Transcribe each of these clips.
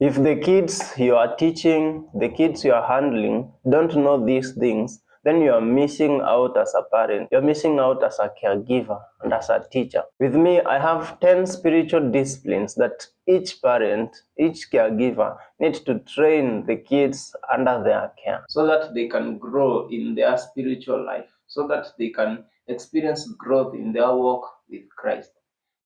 If the kids you are teaching, the kids you are handling don't know these things, then you are missing out as a parent. You're missing out as a caregiver and as a teacher. With me, I have 10 spiritual disciplines that each parent, each caregiver needs to train the kids under their care so that they can grow in their spiritual life, so that they can experience growth in their walk with Christ.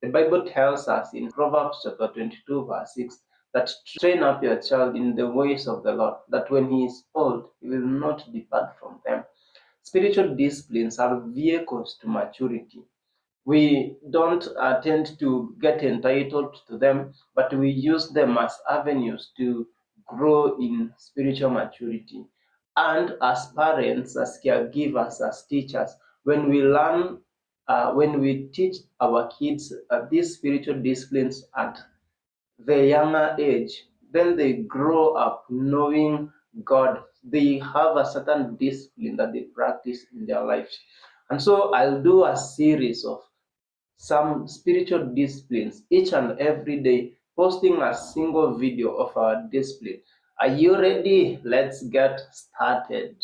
The Bible tells us in Proverbs chapter 22 verse 6 that train up your child in the ways of the Lord, that when he is old, he will not depart from them. Spiritual disciplines are vehicles to maturity. We don't tend to get entitled to them, but we use them as avenues to grow in spiritual maturity. And as parents, as caregivers, as teachers, when we learn, when we teach our kids these spiritual disciplines at the younger age, then they grow up knowing God. They have a certain discipline that they practice in their lives. And so I'll do a series of some spiritual disciplines each and every day, posting a single video of our discipline. Are you ready? Let's get started.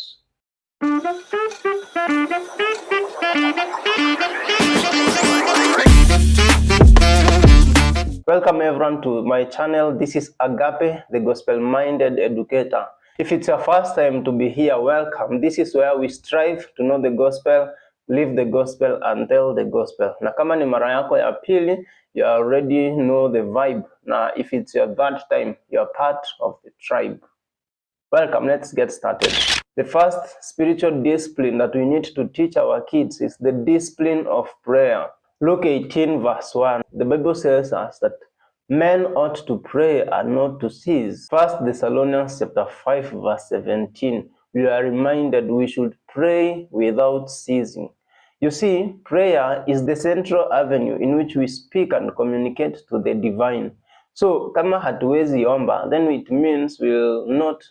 Welcome everyone to my channel. This is Agape, the gospel-minded educator. If it's your first time to be here, welcome. This is where we strive to know the gospel, live the gospel, and tell the gospel. Na kama ni mara yako ya pili, you already know the vibe. Na if it's your third time, you're part of the tribe. Welcome, let's get started. The first spiritual discipline that we need to teach our kids is the discipline of prayer. Luke 18 verse 1, the Bible says us that men ought to pray and not to cease. 1 Thessalonians chapter 5 verse 17, we are reminded we should pray without ceasing. You see, prayer is the central avenue in which we speak and communicate to the divine. So, kama hatuwezi omba, then it means we will not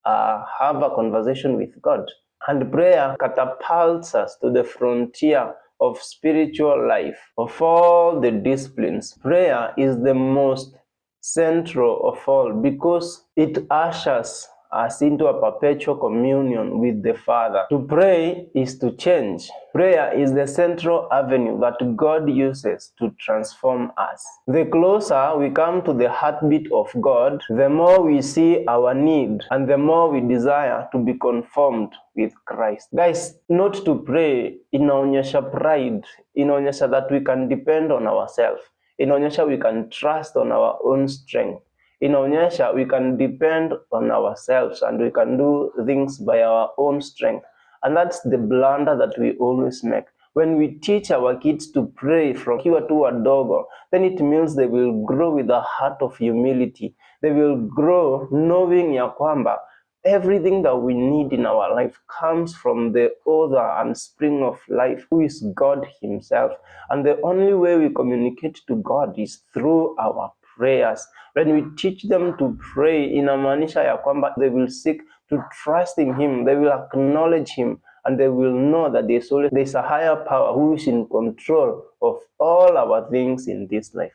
have a conversation with God. And prayer catapults us to the frontier of spiritual life. Of all the disciplines, prayer is the most central of all because it ushers us into a perpetual communion with the Father. To pray is to change. Prayer is the central avenue that God uses to transform us. The closer we come to the heartbeat of God, the more we see our need and the more we desire to be conformed with Christ. Guys, not to pray inaonyesha pride, inaonyesha that we can depend on ourselves, inaonyesha we can trust on our own strength. Inaonyesha we can depend on ourselves and we can do things by our own strength. And that's the blunder that we always make. When we teach our kids to pray from kiwa tu wadogo, then it means they will grow with a heart of humility. They will grow knowing ya kwamba everything that we need in our life comes from the author and spring of life, who is God himself. And the only way we communicate to God is through our prayers. When we teach them to pray, inamaanisha ya kwamba they will seek to trust in him, they will acknowledge him, and they will know that there's a higher power who is in control of all our things in this life.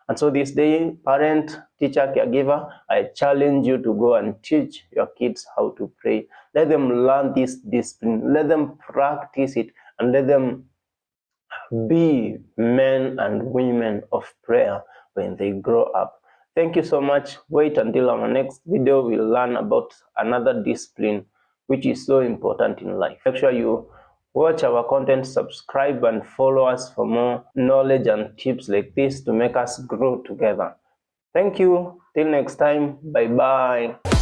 And so this day, parent, teacher, caregiver, I challenge you to go and teach your kids how to pray. Let them learn this discipline, let them practice it, and let them be men and women of prayer when they grow up. Thank you so much. Wait until our next video. We'll learn about another discipline which is so important in life. Make sure you watch our content, subscribe, and follow us for more knowledge and tips like this to make us grow together. Thank you. Till next time. Bye-bye.